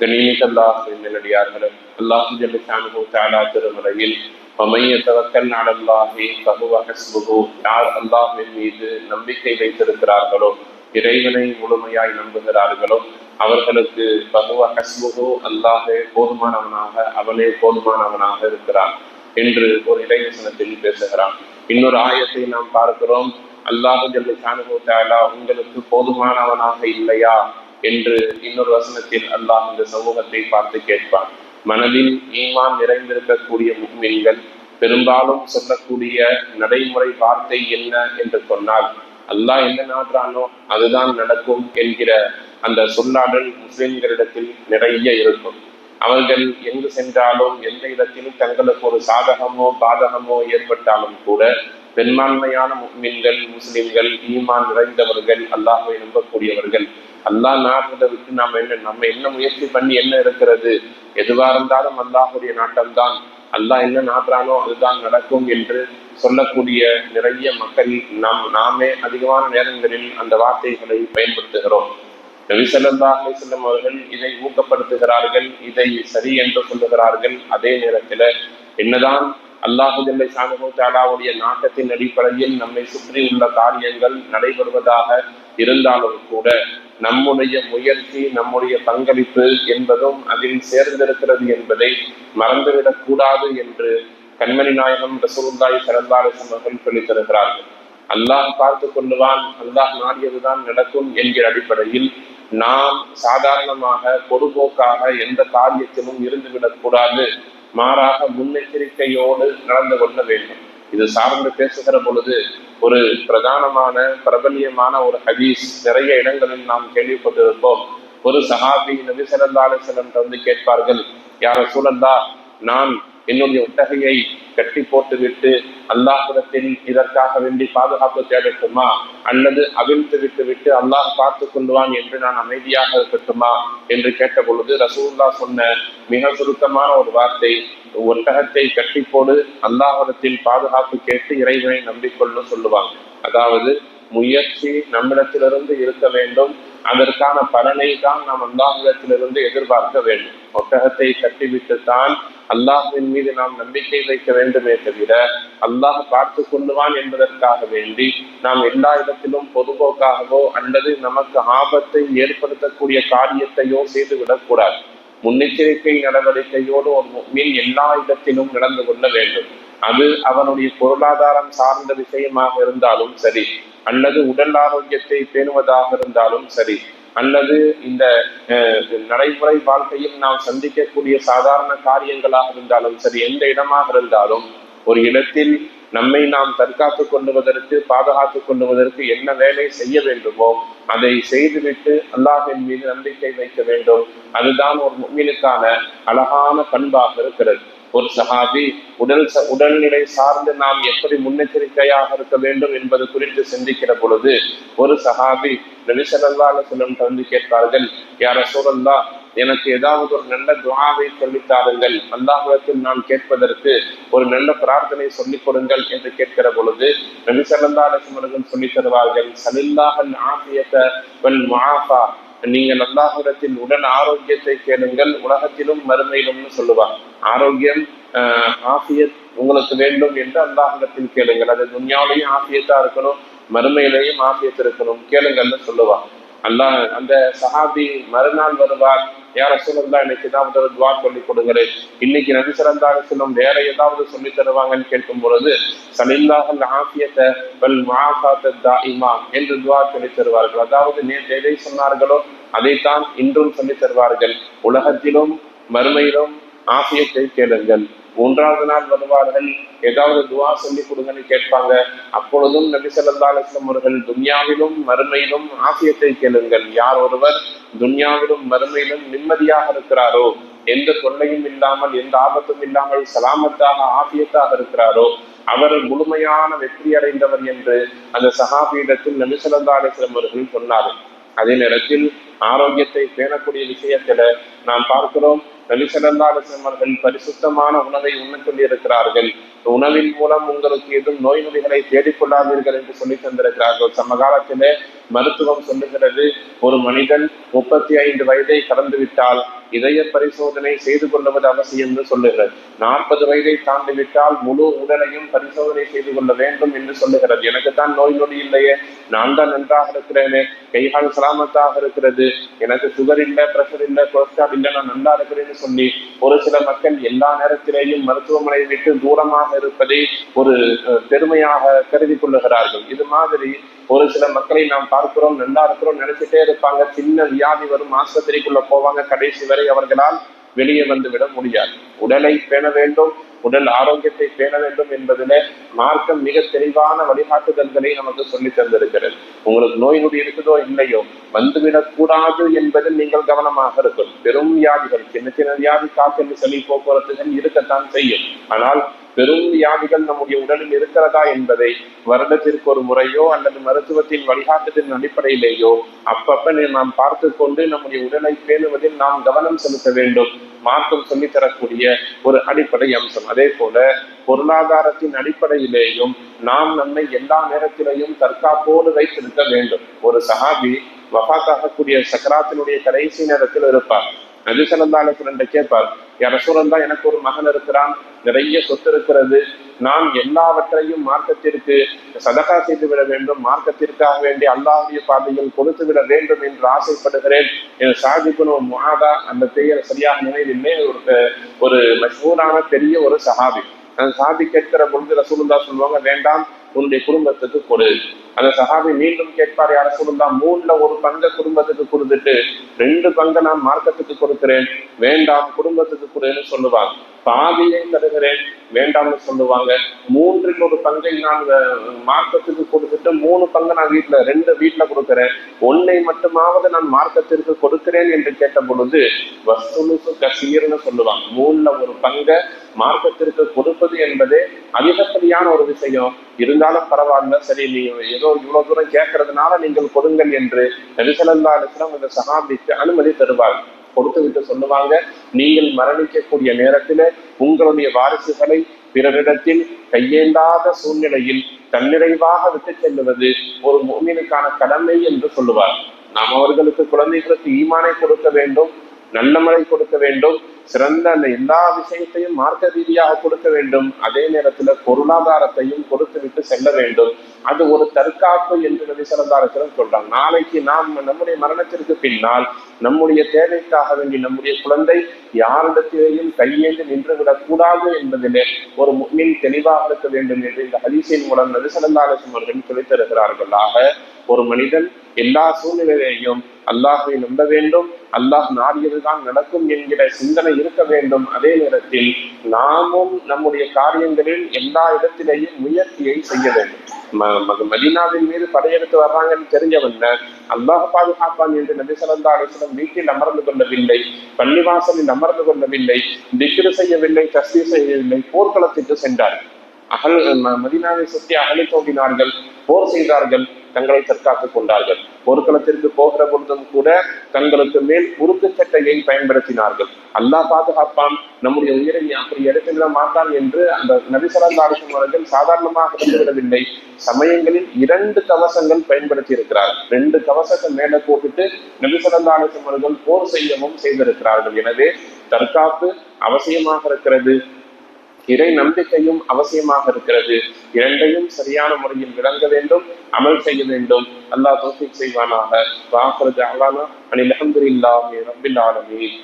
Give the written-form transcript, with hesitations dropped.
கண்ணியமிக்க நல்லடியார்களே, அல்லாஹ் ஜல்ல ஷானுஹு தஆலா திருமறையில் வமன் யதவக்கல் அலல்லாஹி ஃபஹுவ ஹஸ்புஹு, யார் அல்லாஹ்வின் மீது நம்பிக்கை வைத்திருக்கிறார்களோ, இறைவனை முழுமையாய் நம்புகிறார்களோ, அவர்களுக்கு ஃபஹுவ ஹஸ்புஹு, அல்லாஹே போதுமானவனாக, அவனே போதுமானவனாக இருக்கிறான் என்று ஒரு இறைவசனத்தில் பேசுகிறான். இன்னொரு ஆயத்தை நாம் பார்க்கிறோம். அல்லாஹ் ஜல்ல ஷானுஹு தஆலா உங்களுக்கு போதுமானவனாக இல்லையா என்று இன்னொரு வசனத்தில் அல்லாஹ் இந்த சமூகத்தை பார்த்து கேட்பான். மனதில் ஈமான் நிறைந்திருக்கக்கூடிய முஃமின்கள் பெரும்பாலும் சொல்லக்கூடிய நடைமுறை வார்த்தை என்ன என்று சொன்னால், அல்லாஹ் என்ன நாடுறானோ அதுதான் நடக்கும் என்கிற அந்த சொல்லாடல் முஸ்லிம்களிடத்தில் நிறைய இருக்கும். அவர்கள் எங்கு சென்றாலும் எந்த இடத்திலும் தங்களுக்கு ஒரு சாதகமோ பாதகமோ ஏற்பட்டாலும் கூட பெரும்பான்மையான முஃமின்கள், முஸ்லிம்கள், ஈமான் நிறைந்தவர்கள், அல்லாஹ்வை நம்பக்கூடியவர்கள், அல்லாஹ் நாடுறதை விட்டு நம்ம என்ன முயற்சி பண்ணி என்ன இருக்கிறது, எதுவா இருந்தாலும் அல்லாஹுடைய நாட்டம்தான், அல்லாஹ் என்ன நாடுறானோ அதுதான் நடக்கும் என்று சொல்லக்கூடிய நிறைய மக்கள் நாமே அதிகமான நேரங்களில் அந்த வார்த்தைகளை பயன்படுத்துகிறோம். நபி ஸல்லல்லாஹு அலைஹி வஸல்லம் அவர்கள் இதை ஊக்கப்படுத்துகிறார்கள், இதை சரி என்று சொல்லுகிறார்கள். அதே நேரத்தில் என்னதான் அல்லாஹு ஜல்ல ஷானுஹு தஆலாவுடைய நாட்டத்தின் அடிப்படையில் நம்மை சுற்றி உள்ள காரியங்கள் நடைபெறுவதாக இருந்தாலும் கூட நம்முடைய முயற்சி, நம்முடைய பங்களிப்பு என்பதும் அதில் சேர்ந்திருக்கிறது என்பதை மறந்துவிடக் கூடாது என்று கண்மணி நாயகம் ரசூலுல்லாஹி ஸல்லல்லாஹு அலைஹி வஸல்லம் அவர்கள் சொல்லித் தருகிறார்கள். அல்லாஹ் பார்த்து கொள்ளுவான், அல்லாஹ் நாடியதுதான் நடக்கும் என்கிற அடிப்படையில் நாம் சாதாரணமாக பொதுபோக்காக எந்த காரியத்திலும் இருந்துவிடக் கூடாது. மாறாக முன்னெச்சரிக்கையோடு நடந்து கொள்ள வேண்டும். இது சார்ந்து பேசுகிற பொழுது ஒரு பிரதானமான பிரபல்யமான ஒரு ஹதீஸ் நிறைய இடங்களில் நாம் கேள்விப்பட்டிருப்போம். ஒரு சஹாபி நபி ஸல்லல்லாஹு அலைஹி வஸல்லம் வந்து கேட்பார்கள், யா ரசூலல்லாஹ், நான் என்னுடைய ஒட்டகையை கட்டி போட்டுவிட்டு அல்லாஹ்விடத்தில் இதற்காக வேண்டி பாதுகாப்பு தேடட்டுமா, அல்லது அவிழ்த்து விட்டு அல்லாஹ் பார்த்து கொள்வான் என்று நான் அமைதியாக இருக்கட்டுமா என்று கேட்ட பொழுது ரசூலுல்லாஹ் சொன்ன மிக சுருக்கமான ஒரு வார்த்தை, ஒட்டகத்தை கட்டி போடு, அல்லாஹ்விடத்தில் பாதுகாப்பு கேட்டு இறைவனை நம்பிக்கொள்ள சொல்லுவாங்க. அதாவது முயற்சி நம்மிடத்திலிருந்து இருக்க வேண்டும், அதற்கான பலனை தான் நாம் அல்லாஹ்விடத்திலிருந்து எதிர்பார்க்க வேண்டும். ஒட்டகத்தை கட்டிவிட்டுத்தான் அல்லாஹ்வின் மீது நாம் நம்பிக்கை வைக்க வேண்டுமே தவிர அல்லாஹ் பார்த்து கொள்ளுவான் என்பதற்காக வேண்டி நாம் எல்லா இடத்திலும் பொதுபோக்காகவோ அல்லது நமக்கு ஆபத்தை ஏற்படுத்தக்கூடிய காரியத்தையோ செய்துவிடக்கூடாது. முன்னெச்சரிக்கை நடவடிக்கையோடு ஒரு முஃமின் எல்லா இடத்திலும் நடந்து கொள்ள வேண்டும். அது அவனுடைய பொருளாதாரம் சார்ந்த விஷயமாக இருந்தாலும் சரி, அல்லது உடல் ஆரோக்கியத்தை பேணுவதாக இருந்தாலும் சரி, அல்லது இந்த நடைமுறை வாழ்க்கையில் நாம் சந்திக்கக்கூடிய சாதாரண காரியங்களாக இருந்தாலும் சரி, எந்த இடமாக இருந்தாலும் ஒரு இடத்தில் நம்மை நாம் தற்காத்துக் கொள்ளுவதற்கு, பாதுகாத்துக் கொள்ளுவதற்கு என்ன வேலை செய்ய வேண்டுமோ அதை செய்துவிட்டு அல்லாஹ்வின் மீது நம்பிக்கை வைக்க வேண்டும். அதுதான் ஒரு முஃமினுக்கான அழகான பண்பாக இருக்கிறது. ஒரு சஹாபி உடல்நிலை சார்ந்து நாம் எப்படி முன்னெச்சரிக்கையாக இருக்க வேண்டும் என்பது குறித்து சிந்திக்கிற பொழுது ஒரு சஹாபி நபி ஸல்லல்லாஹு அலைஹி வஸல்லம் வந்து கேட்பார்கள், யா ரசூலல்லாஹ், எனக்கு ஏதாவது ஒரு நல்ல துஆவை சொல்லித்தாருங்கள், அல்லாஹ்விடத்தில் நான் கேட்பதற்கு ஒரு நல்ல பிரார்த்தனை சொல்லிக் கொடுங்கள் என்று கேட்கிற பொழுது நபி ஸல்லல்லாஹு அலைஹி வஸல்லம் சொல்லித் தருவார்கள், ஸல்லில்லாஹல் ஆஃபியத வல் முஆஃபா, நீங்கள் அல்லாஹ்விடத்தில் உடல் ஆரோக்கியத்தை கேளுங்கள், உலகத்திலும் மறுமையிலும்னு சொல்லுவார். ஆரோக்கியம், ஆஃபியத் உங்களுக்கு வேண்டும் என்று அல்லாஹ்விடத்தில் கேளுங்கள். அது துன்யாவிலையும் ஆஃபியத்தா இருக்கணும், மறுமையிலையும் ஆஃபியத் இருக்கணும், கேளுங்கள்னு சொல்லுவார். அல்லாஹ் அந்த சஹாபி மறுநாள் வருவார், யா ரசூலல்லாஹ், இன்னைக்கு ஏதாவது ஒரு துஆ சொல்லிக் கொடுங்களேன். இன்னைக்கு நபி ஸல்லல்லாஹு அலைஹி வஸல்லம் வேற ஏதாவது சொல்லி தருவாங்கன்னு கேட்கும் பொழுது ஸல்லில்லாஹல் ஆஃபியத வல் முஆஃபாத தாயிமா என்று துஆ சொல்லி தருவார்கள். அதாவது நேற்று எதை சொன்னார்களோ அதைத்தான் இன்றும் சொல்லி தருவார்கள். உலகத்திலும் மறுமையிலும் ஆஃபியத்தை கேளுங்கள். மூன்றாவது நாள் வருவார்கள், ஏதாவது துஆ சொல்லி கொடுங்கன்னு கேட்பாங்க. அப்பொழுதும் நபி ஸல்லல்லாஹு அலைஹி வஸல்லம் அவர்கள் துன்யாவிலும் மறுமையிலும் ஆஃபியத்தை கேளுங்கள். யார் ஒருவர் துன்யாவிலும் மறுமையிலும் நிம்மதியாக இருக்கிறாரோ, எந்த தொல்லையும் இல்லாமல் எந்த ஆபத்தும் இல்லாமல் சலாமத்தாக ஆஃபியத்தாக இருக்கிறாரோ அவர் முழுமையான வெற்றி அடைந்தவர் என்று அந்த சஹாபியிடத்தில் நபி ஸல்லல்லாஹு அலைஹி வஸல்லம் அவர்கள் சொன்னார்கள். அதே நேரத்தில் ஆரோக்கியத்தை பேணக்கூடிய விஷயத்துல நாம் பார்க்கிறோம், நபி ஸல்லல்லாஹு அலைஹி வஸல்லம் அவர்கள் பரிசுத்தமான உணவை உண்ண சொல்லி இருக்கிறார்கள். உணவின் மூலம் உங்களுக்கு எதுவும் நோய் நொடிகளை தேடிக்கொள்ளாதீர்கள் என்று சொல்லி தந்திருக்கிறார்கள். சமகாலத்திலே மருத்துவம் சொல்லுகிறது, ஒரு மனிதன் 35 வயதை கடந்துவிட்டால் இதய பரிசோதனை செய்து கொள்வது அவசியம் என்று சொல்லுகிறது. 40 வயதை தாண்டிவிட்டால் முழு உடலையும் பரிசோதனை செய்து கொள்ள வேண்டும் என்று சொல்லுகிறது. எனக்கு தான் நோய் நொடி இல்லையே, நான் தான் நன்றாக இருக்கிறேனே, கைகால் சலாமத்தாக இருக்கிறது, எனக்கு சுகர் இல்லை, பிரஷர் இல்லை, கொலஸ்ட்ரால் இல்லை, நான் நல்லா இருக்கிறேன்னு சொல்லி ஒரு சில மக்கள் எல்லா நேரத்திலேயும் மருத்துவமனை விட்டு தூரமாக இருப்பதை ஒரு பெருமையாக கருதி கொள்ளுகிறார்கள். இது மாதிரி ஒரு சில மக்களை நாம் பார்க்கிறோம், நல்லா இருக்கிறோம் நினைச்சிட்டே இருப்பாங்க, சின்ன வியாதி வரும் ஆஸ்பத்திரிக்குள்ள போவாங்க, கடைசி வரை அவர்களால் வெளியே வந்து விட முடியாது. உடலை பேண வேண்டும், உடல் ஆரோக்கியத்தை பேண வேண்டும் என்பதிலே மார்க்கம் மிக தெளிவான வழிகாட்டுதல்களை நமக்கு சொல்லி தந்திருக்கிறது. உங்களுக்கு நோய் நொடி இருக்குதோ இல்லையோ, வந்துவிடக் கூடாது என்பதில் நீங்கள் கவனமாக இருக்கும். பெரும் வியாதிகள், சின்ன சின்ன வியாதி, காய்ச்சல், சளி, போக்குவரத்துகள் இருக்கத்தான் செய்யும். ஆனால் பெரும் வியாதிகள் நம்முடைய உடலில் இருக்கிறதா என்பதை வருடத்திற்கு ஒரு முறையோ அல்லது மருத்துவத்தின் வழிகாட்டுதலின் அடிப்படையிலேயோ அப்பப்ப நாம் பார்த்து கொண்டு நம்முடைய உடலை பேணுவதில் நாம் கவனம் செலுத்த வேண்டும். மார்க்கம் சொல்லித்தரக்கூடிய ஒரு அடிப்படை அம்சம். அதே போல பொருளாதாரத்தின் அடிப்படையிலேயும் நாம் நம்மை எல்லா நேரத்திலையும் தற்காப்போடு வைத்திருக்க வேண்டும். ஒரு சஹாபி வஃபாத்தாகக்கூடிய சக்கராத்தினுடைய கடைசி நேரத்தில் இருப்பார். நபி ஸல்லல்லாஹு அலைஹி வஸல்லம் கேட்பார், யா ரசூலல்லாஹ், எனக்கு ஒரு மகன் இருக்கிறான், நிறைய சொத்து இருக்கிறது, நாம் எல்லாவற்றையும் மார்க்கத்திற்கு சதகா செய்து விட வேண்டும், மார்க்கத்திற்காக வேண்டி அல்லாஹ்வுடைய பாதையில் கொடுத்து விட வேண்டும் என்று ஆசைப்படுகிறேன். என் சாதிபுன் முஆதா, அந்த பெயர் சரியாக நினைவில்லை, ஒரு மஷ்ஹூரான பெரிய ஒரு சஹாபி. அந்த சஹாபி கேட்கிற பொழுது ரசூலுல்லாஹ் சொல்லுவாங்க, வேண்டாம், உன்னுடைய குடும்பத்துக்கு கொடு. அந்த சஹாபி மீண்டும் கேட்பார், யார் ரசூலுல்லாஹ், 1/3 பங்கை குடும்பத்துக்கு கொடுத்துட்டு 2 பங்கை நான் மார்க்கத்துக்கு கொடுக்கிறேன், வேண்டாம், குடும்பத்துக்கு கொடுன்னு சொல்லுவாங்க. பாதியை தருகிறேன், வேண்டாம்னு சொல்லுவாங்க. 3/1 பங்கை நான் மார்க்கத்துக்கு கொடுத்துட்டு 3 பங்கை நான் 2 வீட்டுல கொடுக்கிறேன், 1 மட்டுமாவது நான் மார்க்கத்திற்கு கொடுக்கிறேன் என்று கேட்ட பொழுது வஸ்துலுசு கசீர்னு சொல்லுவாங்க. 3/1 பங்கை மார்க்கத்திற்கு கொடுப்பது என்பதே அதிகப்படியான ஒரு விஷயம். இருந்தாலும் பரவாயில்ல, சரி, நீங்க ஏதோ இவ்வளவு தூரம் கேட்கறதுனால நீங்கள் கொடுங்கள் என்று நபி ஸல்லல்லாஹு அலைஹி வஸல்லம் அந்த சஹாபிக்கு அனுமதி தருவாங்க. கொடுத்து விட்டு சொல்லுவாங்க, நீங்கள் மரணிக்கக்கூடிய நேரத்தில் உங்களுடைய வாரிசுகளை பிறரிடத்தில் கையேந்தாத சூழ்நிலையில் தன்னிறைவாக விட்டு செல்லுவது ஒரு முஃமினுக்கான கடமை என்று சொல்லுவார். நாம் அவர்களுக்கு, குழந்தைகளுக்கு ஈமானை கொடுக்க வேண்டும், நல்ல முறை கொடுக்க வேண்டும், சிறந்த அந்த எல்லா விஷயத்தையும் மார்க்க ரீதியாக கொடுக்க வேண்டும். அதே நேரத்துல பொருளாதாரத்தையும் கொடுத்து விட்டு செல்ல வேண்டும். அது ஒரு தற்காப்பு என்று நபி ஸல்லல்லாஹு அலைஹி வஸல்லம் சொல்றாங்க. நாளைக்கு நாம் நம்முடைய மரணத்திற்கு பின்னால் நம்முடைய தேவைக்காக வேண்டி நம்முடைய குழந்தை யாரிடத்திலேயும் கையேந்து நின்று விடக்கூடாது என்பதிலே ஒரு முஃமின் தெளிவாக இருக்க வேண்டும் என்று இந்த ஹதீஸின் மூலம் நபி ஸல்லல்லாஹு அலைஹி வஸல்லம் அவர்கள் சொல்லித் தருகிறார்கள். ஆக ஒரு மனிதன் எல்லா சூழ்நிலையிலையும் அல்லாஹ்வை நம்ப வேண்டும், அல்லாஹ் நாடியதுதான் நடக்கும் என்கிற சிந்தனை இருக்க வேண்டும். அதே நேரத்தில் நாமும் நம்முடைய காரியங்களில் எல்லா இடத்திலேயும் முயற்சியை செய்ய வேண்டும். மதீனாவின் மீது படையெடுத்து வர்றாங்கன்னு தெரிஞ்சவங்க அல்லாஹ் பாதுகாப்பான் என்று நபி ஸல்லல்லாஹு அலைஹி வஸல்லம் வீட்டில் அமர்ந்து கொள்ளவில்லை, பள்ளிவாசலில் அமர்ந்து கொள்ளவில்லை, திக்ர் செய்யவில்லை, தஸ்பீஹ் செய்யவில்லை, போர்க்களத்திற்கு சென்றார். மதீனாவை சுற்றி அகலை தோண்டினார்கள், போர் செய்தார்கள், தங்களை தற்காத்துக் கொண்டார்கள். போர்க்களத்திற்கு போகிற பொழுதும் கூட தங்களுக்கு மேல் உருக்கு சட்டையை பயன்படுத்தினார்கள். அல்லாஹ் பாதுகாப்பான், நம்முடைய உயிரை அப்படி எடுத்துவிட மாட்டான் என்று அந்த நபி ஸல்லல்லாஹு அலைஹி வஸல்லம் அவர்கள் சாதாரணமாக இருந்துவிடவில்லை. சமயங்களில் 2 கவசங்கள் பயன்படுத்தி இருக்கிறார்கள். 2 கவசத்தை மேல போட்டுட்டு நபி ஸல்லல்லாஹு அலைஹி வஸல்லம் அவர்கள் போர் செய்யவும் செய்திருக்கிறார்கள். எனவே தற்காப்பு அவசியமாக இருக்கிறது, இறை நம்பிக்கையும் அவசியமாக இருக்கிறது. இரண்டையும் சரியான முறையில் விளங்க வேண்டும், அமல் செய்ய வேண்டும். அல்லாஹ் தௌஃபீக் செய்வானாக. வஆகிரு தஅவானா அனில் ஹம்துலில்லாஹி ரப்பில் ஆலமீன்.